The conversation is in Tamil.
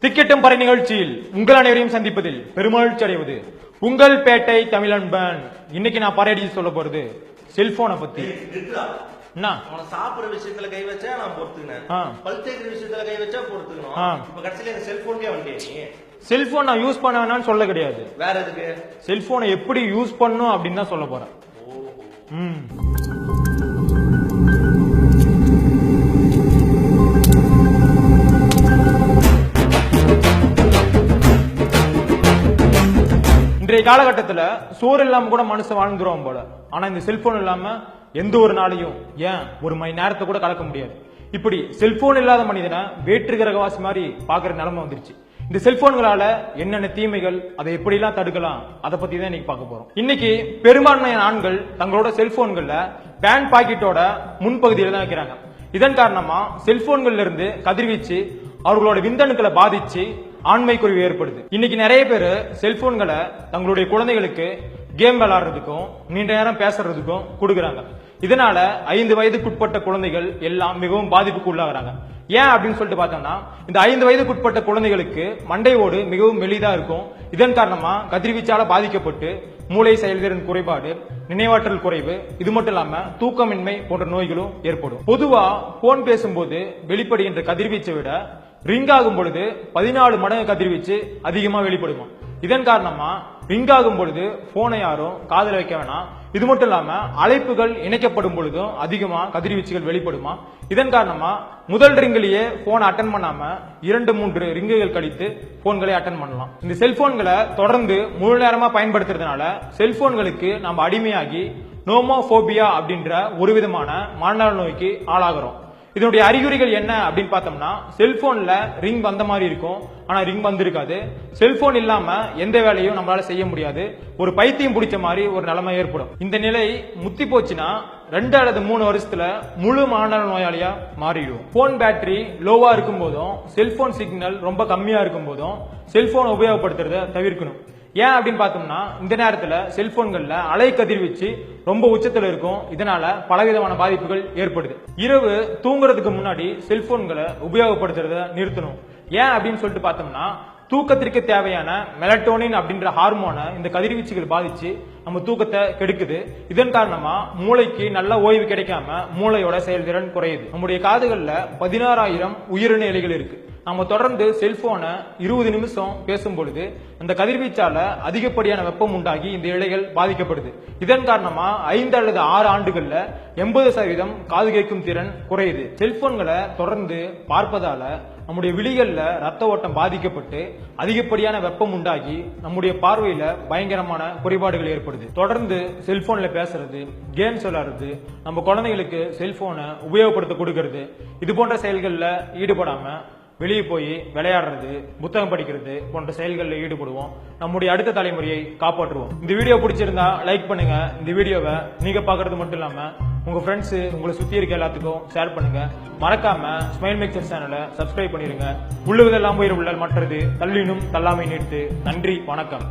திக்கெட்டும் பறை நிகழ்ச்சியில் உங்கள் அனைவரையும் சந்திப்பதில் பெருமகிழ்ச்சி அடைவது உங்கள் பேட்டை தமிழன்பன். இன்னைக்கு நான் பறையடி சொல்ல போறது செல்போனை பத்தி. சாப்பிடுற விஷயத்துல கை வச்சா நான் பொறுத்துக்கினேன், பல் தேய்க்கிற விஷயத்துல கை வச்சா பொறுத்துக்கணும். இப்ப கடைசியில எனக்கு செல்போன்கே வந்தேன். செல்போன் நான் யூஸ் பண்ண வேணாம்னு சொல்ல கிடையாது, வேற எதுக்கு செல்போனை எப்படி யூஸ் பண்ணும் அப்படின்னு தான் சொல்ல போறேன். இன்றைய காலகட்டத்துல சோறு இல்லாம கூட மனுஷன் வாழ்ந்துருவோம் போல. ஆனா இந்த செல்போன் இல்லாம எந்த ஒரு நாளையும் ஏன் ஒரு மணி நேரத்தை கூட கலக்க முடியாது. இப்படி செல்போன் இல்லாத மனிதனை வேற்று கிரகவாசி மாதிரி பாக்குற நிலைமை வந்துருச்சு. இந்த செல்போன்களால என்னென்ன தீமைகள், அதை எப்படி எல்லாம் தடுக்கலாம், அதை பத்தி தான் இன்னைக்கு பார்க்க போறோம். இன்னைக்கு பெரும்பான்மையான ஆண்கள் தங்களோட செல்போன்கள்ல பேண்ட் பாக்கெட்டோட முன்பகுதியில தான் வைக்கிறாங்க. இதன் காரணமா செல்போன்கள்ல இருந்து கதிர்வீச்சு அவர்களோட விந்தணுக்களை பாதிச்சு ஆண்மை குறைவு ஏற்படுது. இன்னைக்கு நிறைய பேர் செல்போன்களை தங்களுடைய குழந்தைகளுக்கு கேம் விளையாடுறதுக்கும் நீண்ட நேரம் பேசுறதுக்கும் கொடுக்கறாங்க. இதனால 5 வயதுக்குட்பட்ட குழந்தைகள் எல்லாம் மிகவும் பாதிப்புக்கு உள்ளாகிறாங்க. ஏன் அப்படின்னு சொல்லிட்டு பார்த்தோம்னா, இந்த 5 வயதுக்குட்பட்ட குழந்தைகளுக்கு மண்டை ஓடு மிகவும் மெலிதா இருக்கும். இதன் காரணமா கதிர்வீச்சால பாதிக்கப்பட்டு மூளை செயல்திறன் குறைபாடு, நினைவாற்றல் குறைவு, இது மட்டும் இல்லாம தூக்கமின்மை போன்ற நோய்களும் ஏற்படும். பொதுவா போன் பேசும்போது வெளிப்படுகின்ற கதிர்வீச்சை விட ரிங் ஆகும் பொழுது 14 மடங்கு கதிர்வீச்சு அதிகமா வெளிப்படுமா. இதன் காரணமா ரிங் ஆகும் பொழுது போனை யாரும் காதல வைக்க வேணாம். இது மட்டும் இல்லாம அழைப்புகள் இணைக்கப்படும் பொழுதும் அதிகமா கதிர்வீச்சுகள் வெளிப்படுமா. இதன் காரணமா முதல் ரிங்கிலேயே போன் அட்டன் பண்ணாம 2-3 ரிங்குகள் கழித்து போன்களை அட்டன் பண்ணலாம். இந்த செல்போன்களை தொடர்ந்து முழு நேரமா பயன்படுத்துறதுனால செல்போன்களுக்கு நம்ம அடிமையாகி நோமோபோபியா அப்படின்ற ஒரு விதமான மனநல நோய்க்கு ஆளாகிறோம். இதனுடைய அறிகுறிகள் என்ன அப்படின்னு பார்த்தோம்னா, செல்போன்ல ரிங் வந்த மாதிரி இருக்கும், ஆனா ரிங் வந்திருக்காது. செல்போன் இல்லாம எந்த வேலையும் நம்மளால செய்ய முடியாது. ஒரு பைத்தியம் பிடிச்ச மாதிரி ஒரு நிலைமை ஏற்படும். இந்த நிலை முத்தி போச்சுன்னா 2 அல்லது 3 வருஷத்துல முழு மனநல நோயாளியா மாறிடும். போன் பேட்டரி லோவா இருக்கும் போதும், செல்போன் சிக்னல் ரொம்ப கம்மியா இருக்கும் போதும் செல்போன் உபயோகப்படுத்துறத தவிர்க்கணும். ஏன் அப்படின்னு பார்த்தோம்னா, இந்த நேரத்துல செல்போன்கள்ல அலை கதிர்வீச்சு ரொம்ப உச்சத்துல இருக்கும். இதனால பலவிதமான பாதிப்புகள் ஏற்படுது. இரவு தூங்குறதுக்கு முன்னாடி செல்போன்களை உபயோகப்படுத்துறத நிறுத்தணும். ஏன் அப்படின்னு சொல்லிட்டு பார்த்தோம்னா, தூக்கத்திற்கு தேவையான மெலட்டோனின் அப்படின்ற ஹார்மோனை இந்த கதிர்வீச்சுகள் பாதிச்சு நம்ம தூக்கத்தை கெடுக்குது. இதன் காரணமா மூளைக்கு நல்ல ஓய்வு கிடைக்காம மூளையோட செயல்திறன் குறையுது. நம்முடைய காதுகள்ல 16,000 உயிரணு இழைகள் இருக்கு. நம்ம தொடர்ந்து செல்போனை 20 நிமிஷம் பேசும் பொழுது அந்த கதிர்வீச்சால அதிகப்படியான வெப்பம் உண்டாகி இந்த இழைகள் பாதிக்கப்படுது. இதன் காரணமா 5 அல்லது 6 ஆண்டுகள்ல 80% காது கேட்கும் திறன் குறையுது. செல்போன்களை தொடர்ந்து பார்ப்பதால நம்முடைய விழிகள்ல ரத்த ஓட்டம் பாதிக்கப்பட்டு அதிகப்படியான வெப்பம் உண்டாகி நம்முடைய பார்வையில பயங்கரமான குறைபாடுகள் ஏற்படுது. தொடர்ந்து செல்போன்ல பேசுறது, கேம்ஸ் விளையாடுறது, நம்ம குழந்தைகளுக்கு செல்போனை உபயோகப்படுத்த கொடுக்கறது, இது போன்ற செயல்கள்ல ஈடுபடாம வெளியே போய் விளையாடுறது, புத்தகம் படிக்கிறது போன்ற செயல்களில் ஈடுபடுவோம். நம்முடைய அடுத்த தலைமுறையை காப்பாற்றுவோம். இந்த வீடியோ பிடிச்சிருந்தா லைக் பண்ணுங்க. இந்த வீடியோவை நீங்க பாக்குறது மட்டும் இல்லாம உங்க ஃப்ரெண்ட்ஸ், உங்களை சுத்தி இருக்க எல்லாத்துக்கும் ஷேர் பண்ணுங்க. மறக்காம ஸ்மைல் மேக்கர் சேனலை சப்ஸ்கிரைப் பண்ணிருங்க. உள்ளுவதெல்லாம் உயிர் உள்ளல் மற்றது தள்ளினும் தள்ளாமை நீட்டு. நன்றி, வணக்கம்.